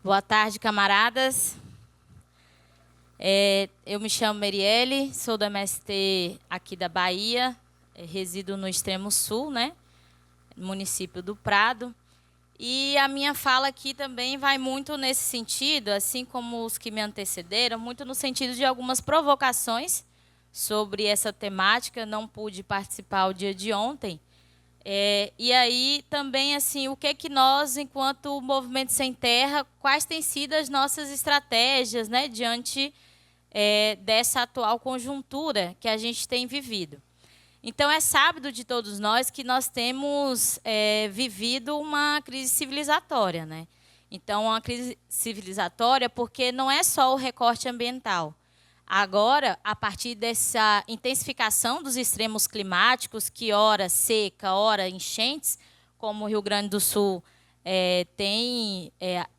Boa tarde, camaradas. Eu me chamo Meriele, sou do MST aqui da Bahia, resido no extremo sul, né, no município do Prado. E a minha fala aqui também vai muito nesse sentido, assim como os que me antecederam, muito no sentido de algumas provocações sobre essa temática. Não pude participar o dia de ontem. E aí também, assim, o que nós, enquanto Movimento Sem Terra, quais têm sido as nossas estratégias, né, diante dessa atual conjuntura que a gente tem vivido. Então, é sábado de todos nós que nós temos vivido uma crise civilizatória, né? Então, uma crise civilizatória porque não é só o recorte ambiental. Agora, a partir dessa intensificação dos extremos climáticos, que ora seca, ora enchentes, como o Rio Grande do Sul tem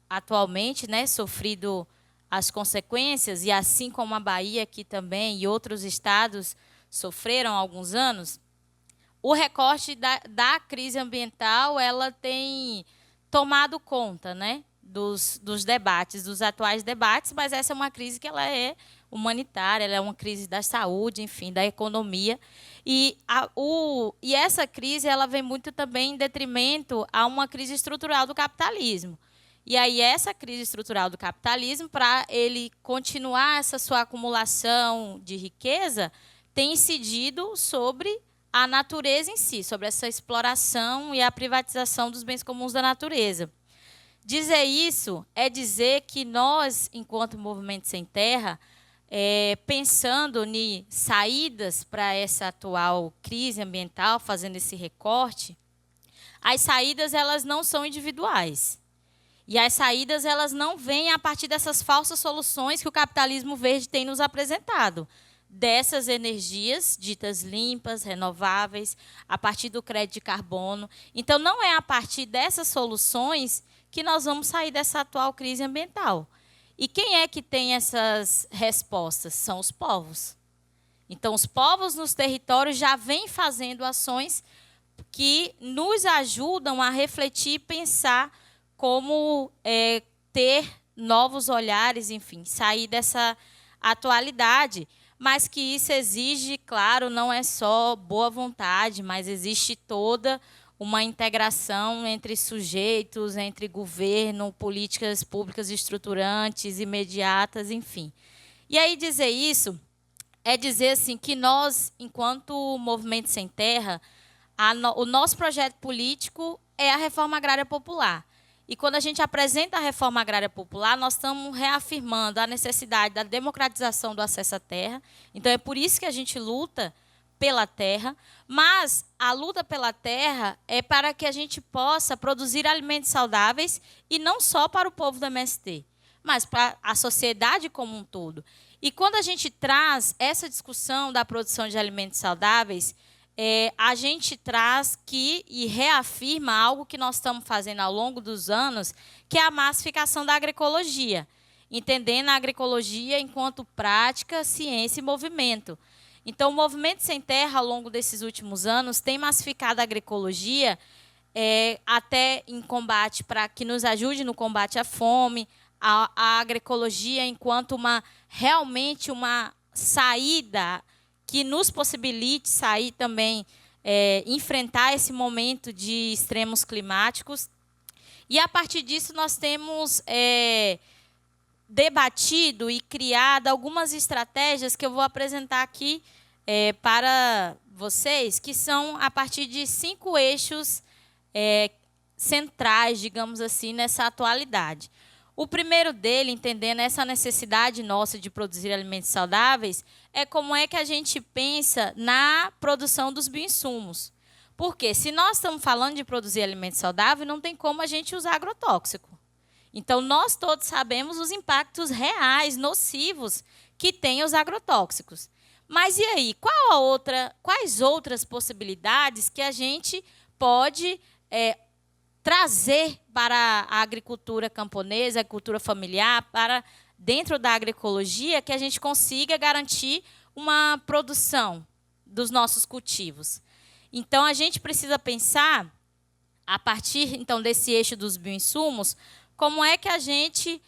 atualmente, né, sofrido as consequências, e assim como a Bahia aqui também e outros estados sofreram há alguns anos, o recorte da crise ambiental ela tem tomado conta, né, dos debates, dos atuais debates, mas essa é uma crise que ela é humanitária, ela é uma crise da saúde, enfim, da economia. E essa crise ela vem muito também em detrimento a uma crise estrutural do capitalismo. E aí essa crise estrutural do capitalismo, para ele continuar essa sua acumulação de riqueza, tem incidido sobre a natureza em si, sobre essa exploração e a privatização dos bens comuns da natureza. Dizer isso é dizer que nós, enquanto Movimento Sem Terra, pensando em saídas para essa atual crise ambiental, fazendo esse recorte, as saídas elas não são individuais. E as saídas elas não vêm a partir dessas falsas soluções que o capitalismo verde tem nos apresentado, dessas energias ditas limpas, renováveis, a partir do crédito de carbono. Então, não é a partir dessas soluções que nós vamos sair dessa atual crise ambiental. E quem é que tem essas respostas? São os povos. Então, os povos nos territórios já vêm fazendo ações que nos ajudam a refletir e pensar como ter novos olhares, enfim, sair dessa atualidade. Mas que isso exige, claro, não é só boa vontade, mas existe toda uma integração entre sujeitos, entre governo, políticas públicas estruturantes, imediatas, enfim. E aí dizer isso é dizer assim que nós, enquanto Movimento Sem Terra, o nosso projeto político é a reforma agrária popular. E quando a gente apresenta a reforma agrária popular, nós estamos reafirmando a necessidade da democratização do acesso à terra. Então, é por isso que a gente luta pela terra, mas a luta pela terra é para que a gente possa produzir alimentos saudáveis, e não só para o povo do MST, mas para a sociedade como um todo. E quando a gente traz essa discussão da produção de alimentos saudáveis, a gente traz e reafirma algo que nós estamos fazendo ao longo dos anos, que é a massificação da agroecologia, entendendo a agroecologia enquanto prática, ciência e movimento. Então, o Movimento Sem Terra, ao longo desses últimos anos, tem massificado a agroecologia até em combate, para que nos ajude no combate à fome, a agroecologia enquanto realmente uma saída que nos possibilite sair também, enfrentar esse momento de extremos climáticos. E, a partir disso, nós temos debatido e criado algumas estratégias que eu vou apresentar aqui para vocês, que são a partir de 5 eixos centrais, digamos assim, nessa atualidade. O primeiro dele, entendendo essa necessidade nossa de produzir alimentos saudáveis, é como é que a gente pensa na produção dos bioinsumos. Porque se nós estamos falando de produzir alimento saudável, não tem como a gente usar agrotóxico. Então, nós todos sabemos os impactos reais, nocivos, que têm os agrotóxicos. Mas e aí? Quais outras possibilidades que a gente pode trazer para a agricultura camponesa, a agricultura familiar, para dentro da agroecologia, que a gente consiga garantir uma produção dos nossos cultivos? Então, a gente precisa pensar, a partir então desse eixo dos bioinsumos, como é que a gente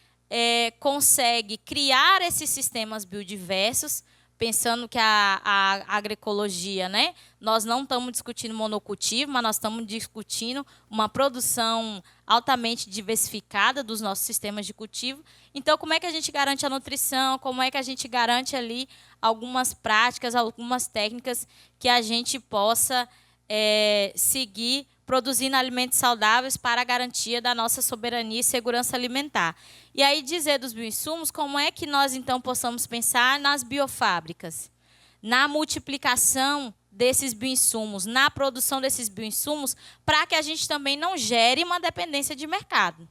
consegue criar esses sistemas biodiversos, pensando que a agroecologia, né, nós não estamos discutindo monocultivo, mas nós estamos discutindo uma produção altamente diversificada dos nossos sistemas de cultivo. Então, como é que a gente garante a nutrição? Como é que a gente garante ali algumas práticas, algumas técnicas que a gente possa seguir produzindo alimentos saudáveis para a garantia da nossa soberania e segurança alimentar. E aí dizer dos bioinsumos, como é que nós então possamos pensar nas biofábricas, na multiplicação desses bioinsumos, na produção desses bioinsumos, para que a gente também não gere uma dependência de mercado.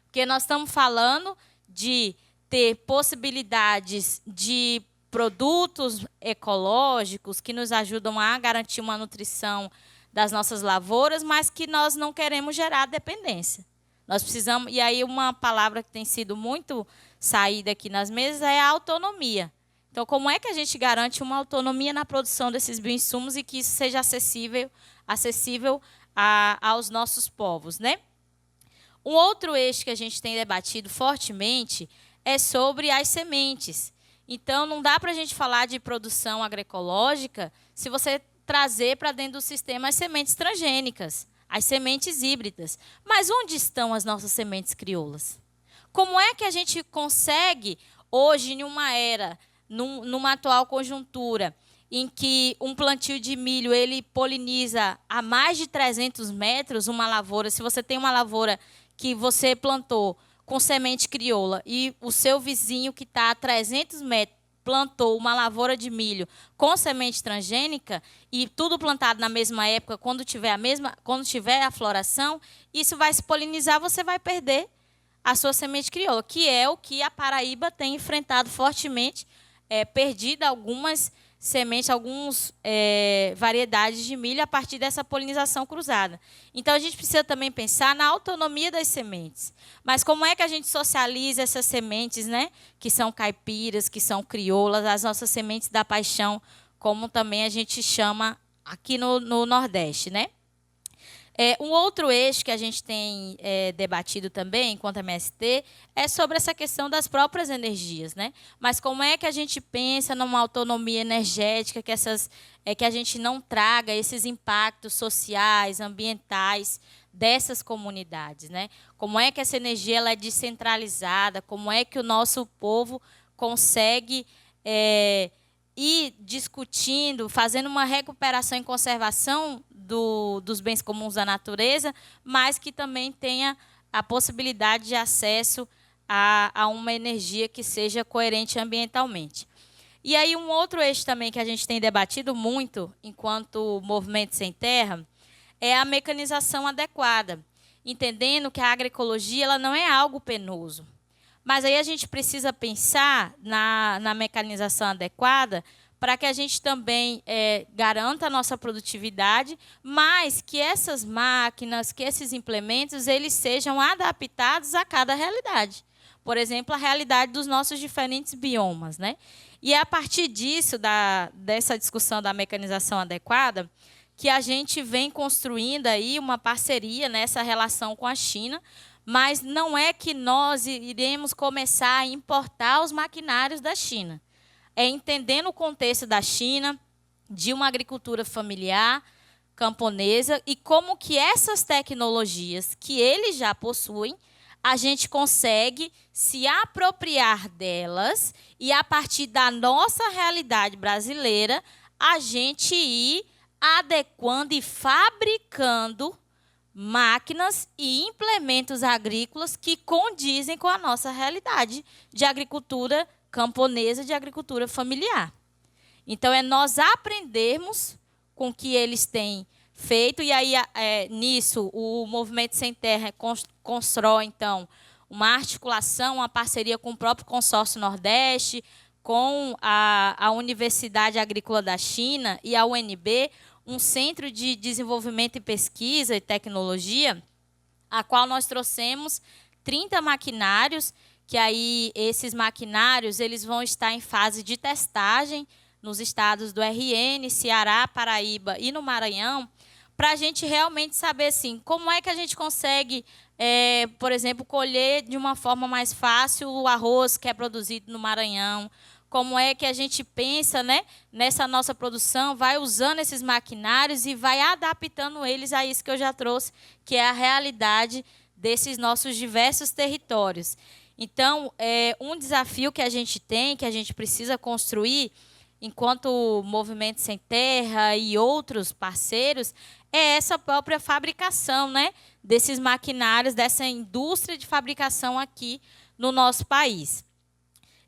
Porque nós estamos falando de ter possibilidades de produtos ecológicos que nos ajudam a garantir uma nutrição das nossas lavouras, mas que nós não queremos gerar dependência. Nós precisamos, e aí uma palavra que tem sido muito saída aqui nas mesas é a autonomia. Então, como é que a gente garante uma autonomia na produção desses bioinsumos e que isso seja acessível aos nossos povos, né? Um outro eixo que a gente tem debatido fortemente é sobre as sementes. Então, não dá para a gente falar de produção agroecológica se você trazer para dentro do sistema as sementes transgênicas, as sementes híbridas. Mas onde estão as nossas sementes crioulas? Como é que a gente consegue, hoje, em uma era, numa atual conjuntura, em que um plantio de milho ele poliniza a mais de 300 metros uma lavoura? Se você tem uma lavoura que você plantou com semente crioula e o seu vizinho que está a 300 metros plantou uma lavoura de milho com semente transgênica e tudo plantado na mesma época, quando tiver a floração, isso vai se polinizar, você vai perder a sua semente crioula, que é o que a Paraíba tem enfrentado fortemente, perdido algumas sementes, algumas variedades de milho a partir dessa polinização cruzada. Então, a gente precisa também pensar na autonomia das sementes. Mas como é que a gente socializa essas sementes, né? Que são caipiras, que são crioulas, as nossas sementes da paixão, como também a gente chama aqui no Nordeste, né? Um outro eixo que a gente tem debatido também, enquanto MST, é sobre essa questão das próprias energias, né? Mas como é que a gente pensa numa autonomia energética, que a gente não traga esses impactos sociais, ambientais dessas comunidades, né? Como é que essa energia ela é descentralizada? Como é que o nosso povo consegue ir discutindo, fazendo uma recuperação e conservação dos bens comuns da natureza, mas que também tenha a possibilidade de acesso a uma energia que seja coerente ambientalmente. E aí um outro eixo também que a gente tem debatido muito, enquanto Movimento Sem Terra, é a mecanização adequada, entendendo que a agroecologia ela não é algo penoso. Mas aí a gente precisa pensar na mecanização adequada para que a gente também garanta a nossa produtividade, mas que essas máquinas, que esses implementos, eles sejam adaptados a cada realidade. Por exemplo, a realidade dos nossos diferentes biomas, né? E é a partir disso, dessa discussão da mecanização adequada, que a gente vem construindo aí uma parceria nessa relação com a China, mas não é que nós iremos começar a importar os maquinários da China. É entendendo o contexto da China, de uma agricultura familiar, camponesa, e como que essas tecnologias que eles já possuem, a gente consegue se apropriar delas e, a partir da nossa realidade brasileira, a gente ir adequando e fabricando máquinas e implementos agrícolas que condizem com a nossa realidade de agricultura camponesa, de agricultura familiar. Então, é nós aprendermos com o que eles têm feito, e aí, nisso, o Movimento Sem Terra constrói, então, uma articulação, uma parceria com o próprio Consórcio Nordeste, com a Universidade Agrícola da China e a UNB, um centro de desenvolvimento e pesquisa e tecnologia, a qual nós trouxemos 30 maquinários, que aí esses maquinários eles vão estar em fase de testagem nos estados do RN, Ceará, Paraíba e no Maranhão, para a gente realmente saber, assim, como é que a gente consegue, por exemplo, colher de uma forma mais fácil o arroz que é produzido no Maranhão, como é que a gente pensa, né, nessa nossa produção, vai usando esses maquinários e vai adaptando eles a isso que eu já trouxe, que é a realidade desses nossos diversos territórios. Então, um desafio que a gente tem, que a gente precisa construir, enquanto Movimento Sem Terra e outros parceiros, é essa própria fabricação, né, desses maquinários, dessa indústria de fabricação aqui no nosso país.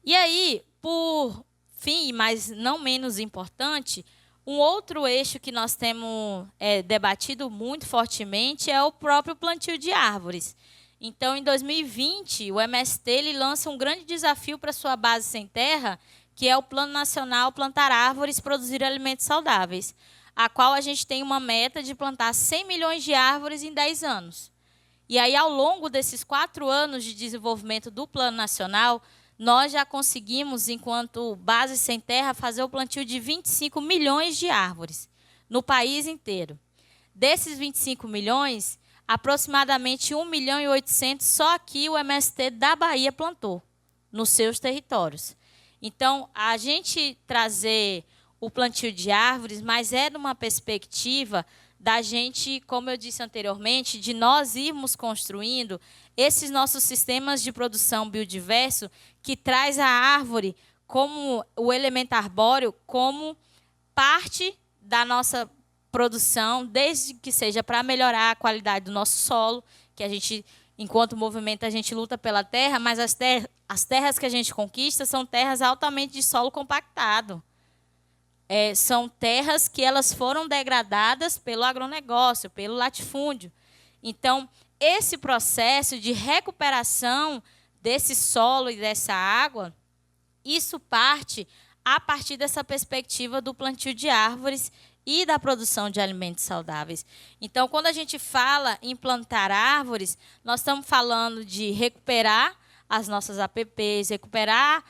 E aí, por fim, mas não menos importante, um outro eixo que nós temos debatido muito fortemente é o próprio plantio de árvores. Então, em 2020, o MST ele lança um grande desafio para a sua base sem terra, que é o Plano Nacional Plantar Árvores e Produzir Alimentos Saudáveis, a qual a gente tem uma meta de plantar 100 milhões de árvores em 10 anos. E aí, ao longo desses 4 anos de desenvolvimento do Plano Nacional, nós já conseguimos, enquanto base sem terra, fazer o plantio de 25 milhões de árvores no país inteiro. Desses 25 milhões, aproximadamente 1 milhão e 800 só aqui o MST da Bahia plantou, nos seus territórios. Então, a gente trazer o plantio de árvores, mas é numa perspectiva da gente, como eu disse anteriormente, de nós irmos construindo esses nossos sistemas de produção biodiverso que traz a árvore como o elemento arbóreo como parte da nossa produção, desde que seja para melhorar a qualidade do nosso solo, que a gente, enquanto movimento, a gente luta pela terra, mas as terras que a gente conquista são terras altamente de solo compactado. São terras que elas foram degradadas pelo agronegócio, pelo latifúndio. Então, esse processo de recuperação desse solo e dessa água, isso parte a partir dessa perspectiva do plantio de árvores e da produção de alimentos saudáveis. Então, quando a gente fala em plantar árvores, nós estamos falando de recuperar as nossas APPs, recuperar,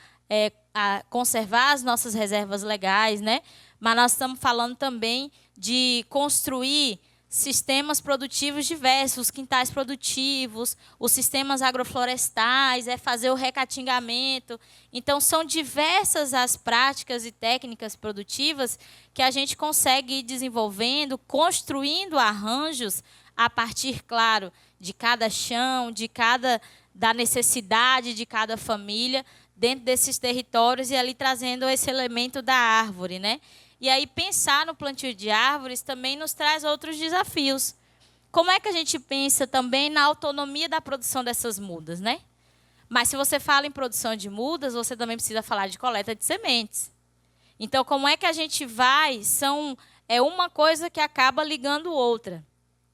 conservar as nossas reservas legais, né? Mas nós estamos falando também de construir sistemas produtivos diversos, quintais produtivos, os sistemas agroflorestais, fazer o recatingamento. Então, são diversas as práticas e técnicas produtivas que a gente consegue ir desenvolvendo, construindo arranjos a partir, claro, de cada chão, da necessidade de cada família, dentro desses territórios e ali trazendo esse elemento da árvore, né? E aí pensar no plantio de árvores também nos traz outros desafios. Como é que a gente pensa também na autonomia da produção dessas mudas, né? Mas se você fala em produção de mudas, você também precisa falar de coleta de sementes. Então, como é que a gente vai? É uma coisa que acaba ligando outra.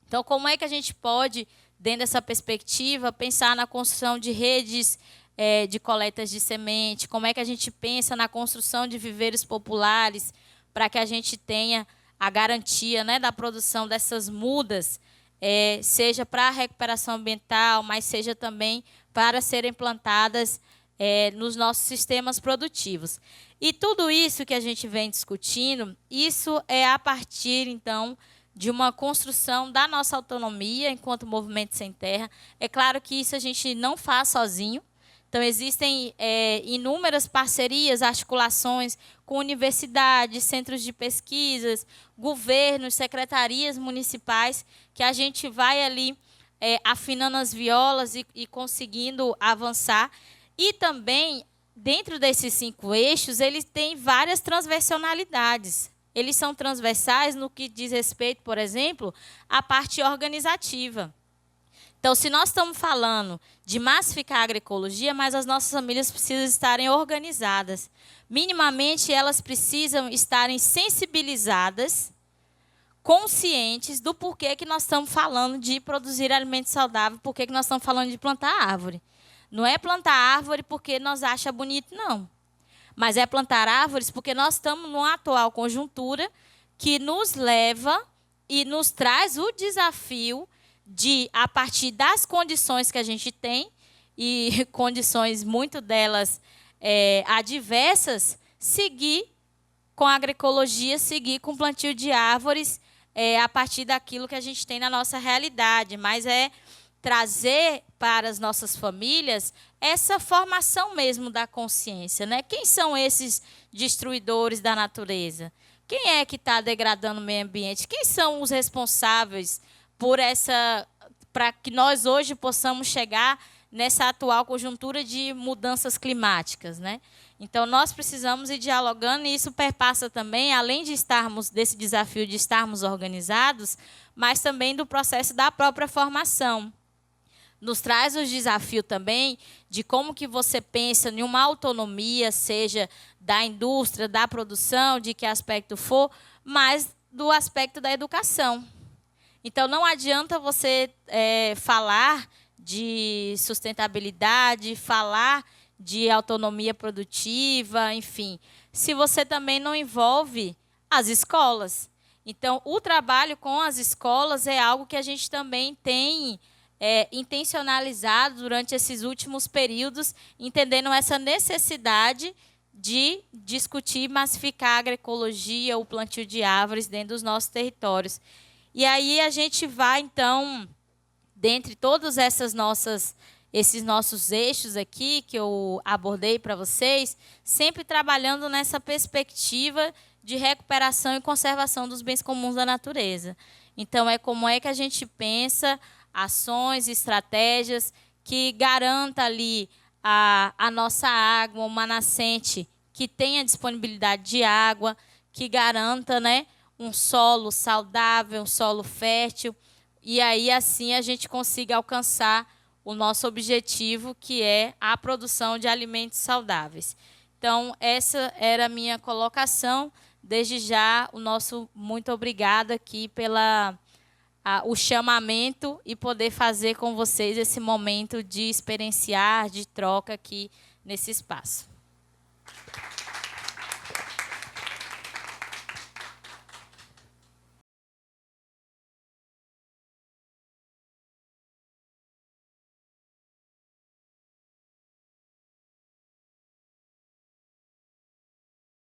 Então, como é que a gente pode, dentro dessa perspectiva, pensar na construção de redes de coletas de semente? Como é que a gente pensa na construção de viveiros populares para que a gente tenha a garantia, né, da produção dessas mudas, seja para a recuperação ambiental, mas seja também para serem plantadas nos nossos sistemas produtivos. E tudo isso que a gente vem discutindo, isso é a partir, então, de uma construção da nossa autonomia enquanto Movimento Sem Terra. É claro que isso a gente não faz sozinho. Então, existem inúmeras parcerias, articulações com universidades, centros de pesquisas, governos, secretarias municipais, que a gente vai ali afinando as violas e conseguindo avançar. E também, dentro desses 5 eixos, eles têm várias transversalidades. Eles são transversais no que diz respeito, por exemplo, à parte organizativa. Então, se nós estamos falando de massificar a agroecologia, mas as nossas famílias precisam estarem organizadas. Minimamente, elas precisam estarem sensibilizadas, conscientes do porquê que nós estamos falando de produzir alimento saudável, porquê que nós estamos falando de plantar árvore. Não é plantar árvore porque nós achamos bonito, não. Mas é plantar árvores porque nós estamos numa atual conjuntura que nos leva e nos traz o desafio de, a partir das condições que a gente tem, e condições, muito delas adversas, seguir com a agroecologia, seguir com o plantio de árvores a partir daquilo que a gente tem na nossa realidade, mas é trazer para as nossas famílias essa formação mesmo da consciência, né? Quem são esses destruidores da natureza? Quem é que está degradando o meio ambiente? Quem são os responsáveis por para que nós hoje possamos chegar nessa atual conjuntura de mudanças climáticas, né? Então, nós precisamos ir dialogando, e isso perpassa também, além de estarmos desse desafio de estarmos organizados, mas também do processo da própria formação. Nos traz o desafio também de como que você pensa em uma autonomia, seja da indústria, da produção, de que aspecto for, mas do aspecto da educação. Então, não adianta você falar de sustentabilidade, falar de autonomia produtiva, enfim, se você também não envolve as escolas. Então, o trabalho com as escolas é algo que a gente também tem intencionalizado durante esses últimos períodos, entendendo essa necessidade de discutir e massificar a agroecologia, o plantio de árvores dentro dos nossos territórios. E aí a gente vai, então, dentre todos esses nossos eixos aqui que eu abordei para vocês, sempre trabalhando nessa perspectiva de recuperação e conservação dos bens comuns da natureza. Então, como é que a gente pensa ações, estratégias que garanta ali a nossa água, uma nascente que tenha disponibilidade de água, que garanta, né, um solo saudável, um solo fértil, e aí assim a gente consiga alcançar o nosso objetivo, que é a produção de alimentos saudáveis. Então, essa era a minha colocação. Desde já, o nosso muito obrigado aqui o chamamento e poder fazer com vocês esse momento de experienciar, de troca aqui nesse espaço.